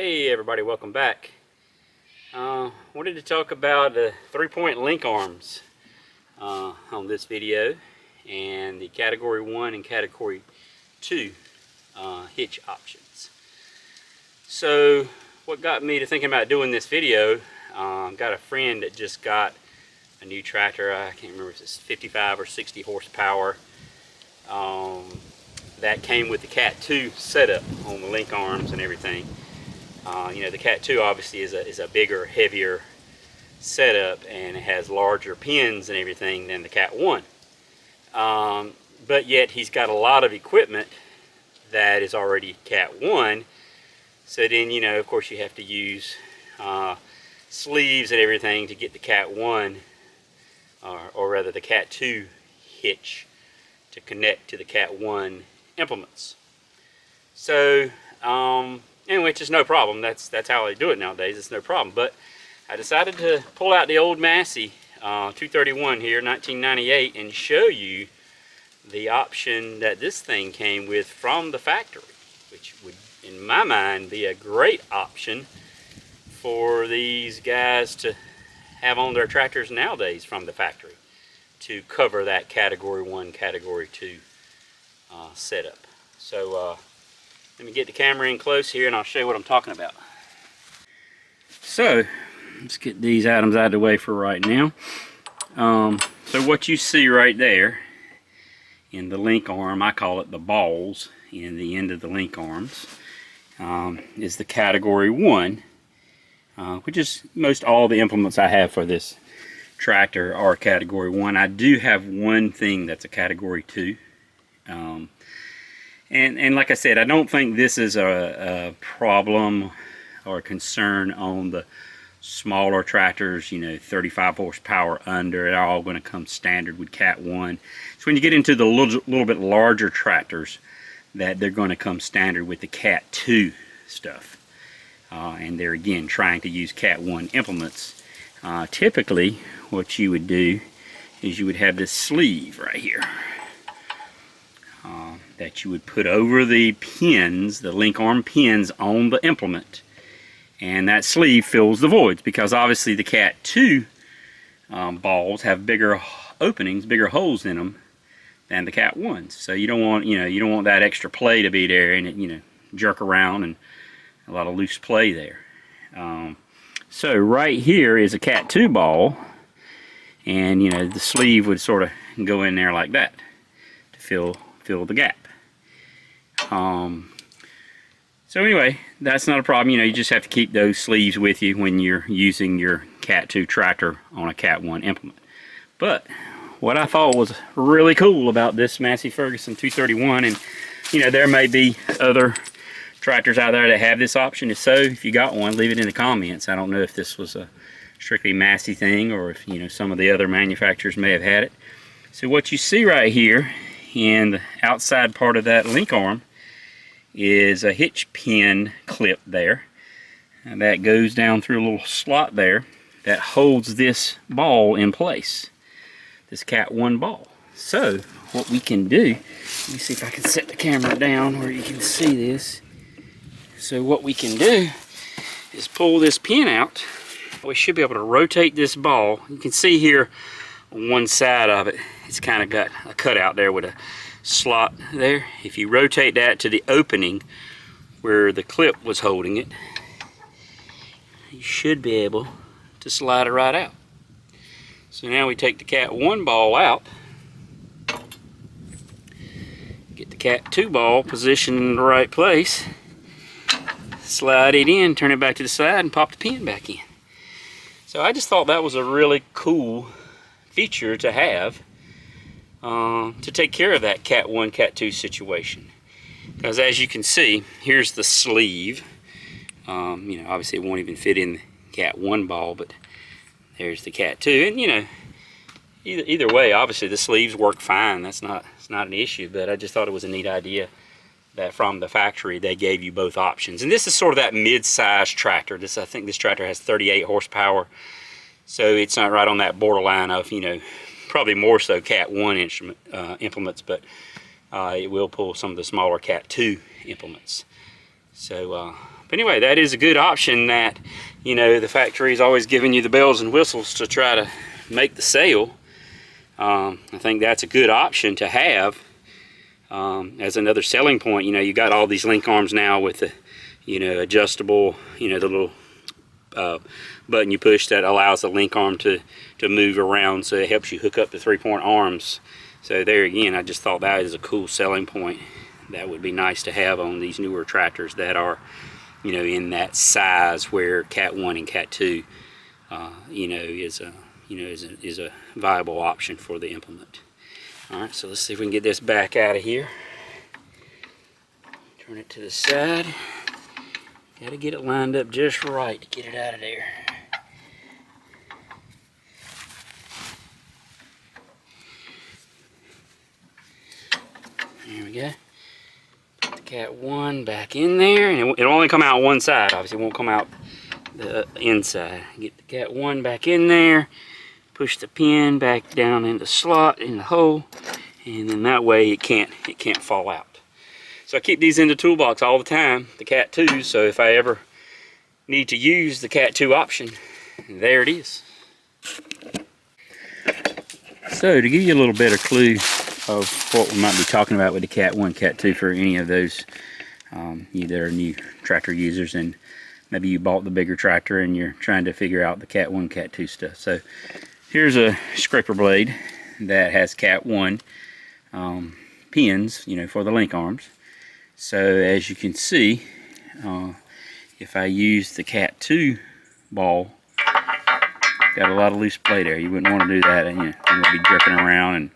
Hey everybody, welcome back. Wanted to talk about the 3-point link arms on this video and the category 1 and category 2 hitch options. So what got me to thinking about doing this video, got a friend that just got a new tractor. I can't remember if it's 55 or 60 horsepower. That came with the Cat2 setup on the link arms and everything. You know, the Cat2 obviously is a bigger, heavier setup, and it has larger pins and everything than the Cat1. But yet he's got a lot of equipment that is already Cat1. So then, you know, of course you have to use sleeves and everything to get the Cat1, or rather the Cat2 hitch to connect to the Cat1 implements. So, anyway, it's just no problem. That's how they do it nowadays. It's no problem. But I decided to pull out the old Massey 231 here, 1998, and show you the option that this thing came with from the factory, which would, in my mind, be a great option for these guys to have on their tractors nowadays from the factory to cover that category 1, category 2 setup. So let me get the camera in close here and I'll show you what I'm talking about. So let's get these items out of the way for right now. So what you see right there in the link arm, I call it the balls in the end of the link arms, is the category 1, which is most all the implements I have for this tractor are category 1. I do have one thing that's a category 2. And like I said, I don't think this is a problem or a concern on the smaller tractors, you know, 35 horsepower under. They're all going to come standard with Cat1. So when you get into the little bit larger tractors, that they're going to come standard with the Cat2 stuff. And they're again trying to use Cat1 implements. Typically, what you would do is you would have this sleeve right here. That you would put over the pins, the link arm pins on the implement, and that sleeve fills the voids, because obviously the Cat2 balls have bigger openings, bigger holes in them than the Cat1s. So you don't want, you know, you don't want that extra play to be there and it, you know, jerk around and a lot of loose play there. So right here is a Cat2 ball, and you know the sleeve would sort of go in there like that to fill the gap. So anyway, that's not a problem. You know, you just have to keep those sleeves with you when you're using your Cat2 tractor on a Cat1 implement. But what I thought was really cool about this Massey Ferguson 231, and you know, there may be other tractors out there that have this option. If so, if you got one, leave it in the comments. I don't know if this was a strictly Massey thing, or if, you know, some of the other manufacturers may have had it. So what you see right here in the outside part of that link arm is a hitch pin clip there, and that goes down through a little slot there that holds this ball in place, this Cat1 ball. So what we can do, let me see if I can set the camera down where you can see this. So what we can do is pull this pin out. We should be able to rotate this ball. You can see here on one side of it, it's kind of got a cutout there with a slot there. If you rotate that to the opening where the clip was holding it, you should be able to slide it right out. So now we take the Cat1 ball out, get the Cat2 ball positioned in the right place, slide it in, turn it back to the side, and pop the pin back in. So I just thought that was a really cool feature to have to take care of that Cat1, Cat2 situation. Because as you can see, here's the sleeve. You know, obviously it won't even fit in the Cat1 ball, but there's the Cat2. And you know, either way, obviously the sleeves work fine. It's not an issue. But I just thought it was a neat idea that from the factory they gave you both options. And this is sort of that mid-sized tractor. I think this tractor has 38 horsepower, so it's not right on that borderline of, you know, probably more so Cat1 implements, but it will pull some of the smaller Cat2 implements. So But anyway, that is a good option that, you know, the factory is always giving you the bells and whistles to try to make the sale. I think that's a good option to have as another selling point. You know, you got all these link arms now with the, you know, adjustable, you know, the little button you push that allows the link arm to move around, so it helps you hook up the 3-point arms. So there again, I just thought that is a cool selling point that would be nice to have on these newer tractors that are, you know, in that size where Cat1 and Cat2 you know, is a viable option for the implement. All right, so let's see if we can get this back out of here. Turn it to the side. Got to get it lined up just right to get it out of there. There we go. Put the Cat1 back in there, and it'll only come out one side. Obviously, it won't come out the inside. Get the Cat1 back in there. Push the pin back down in the slot in the hole, and then that way it can't fall out. So I keep these in the toolbox all the time, the Cat2. So if I ever need to use the Cat2 option, there it is. So to give you a little better clue of what we might be talking about with the Cat1, Cat2 for any of those you that are new tractor users, and maybe you bought the bigger tractor and you're trying to figure out the Cat1, Cat2 stuff. So here's a scraper blade that has Cat1 pins, you know, for the link arms. So as you can see, if I use the Cat2 ball, got a lot of loose play there. You wouldn't want to do that, and you would be jerking around and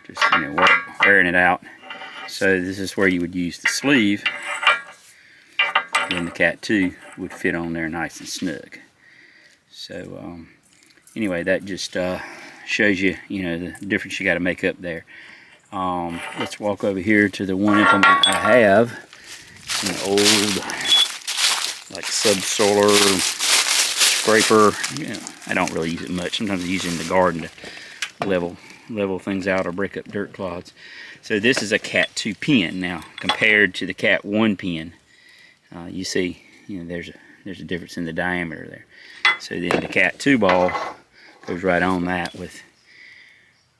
just, you know, wearing it out. So this is where you would use the sleeve, and the Cat2 would fit on there nice and snug. So anyway, that just shows you, you know, the difference you got to make up there. Let's walk over here to the one implement I have. An old, like, subsolar scraper. You know, I don't really use it much. Sometimes I use it in the garden to level things out or break up dirt clods. So this is a Cat2 pin. Now, compared to the Cat1 pin, you see, you know, there's a difference in the diameter there. So then the Cat2 ball goes right on that with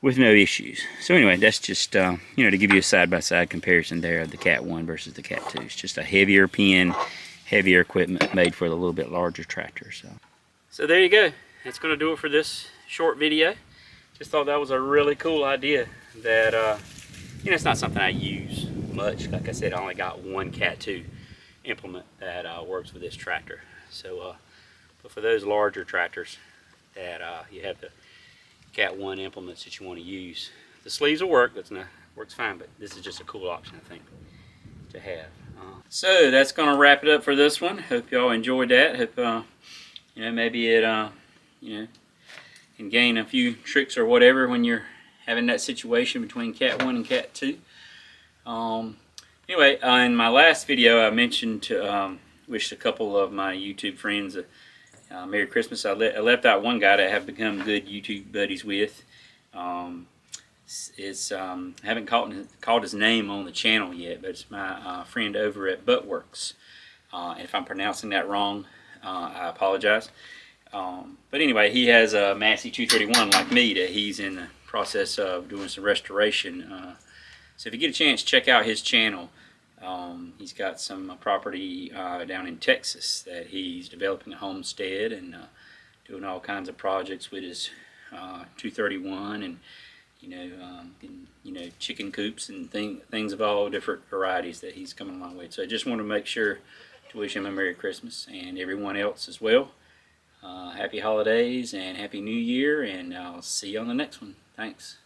no issues. So anyway, that's just you know, to give you a side-by-side comparison there of the Cat1 versus the Cat2. It's just a heavier pin, heavier equipment made for the little bit larger tractor. So there you go. That's going to do it for this short video. Just thought that was a really cool idea that you know, it's not something I use much. Like I said, I only got one Cat2 implement that works with this tractor. So but for those larger tractors that you have the Cat1 implements that you want to use, the sleeves will work. Works fine, but this is just a cool option, I think, to have. So that's going to wrap it up for this one. Hope y'all enjoyed that. Hope you know, maybe it you know, can gain a few tricks or whatever when you're having that situation between Cat1 and Cat2. Anyway, in my last video I mentioned to wish a couple of my YouTube friends a Merry Christmas. I left out one guy that I have become good YouTube buddies with. I haven't called his name on the channel yet, but it's my friend over at Buttworks. If I'm pronouncing that wrong, I apologize. But anyway, he has a Massey 231 like me that he's in the process of doing some restoration. So if you get a chance, check out his channel. He's got some property down in Texas that he's developing a homestead and doing all kinds of projects with his 231, and you know, chicken coops and things of all different varieties that he's coming along with. So I just want to make sure to wish him a Merry Christmas, and everyone else as well. Happy holidays and Happy New Year, and I'll see you on the next one. Thanks.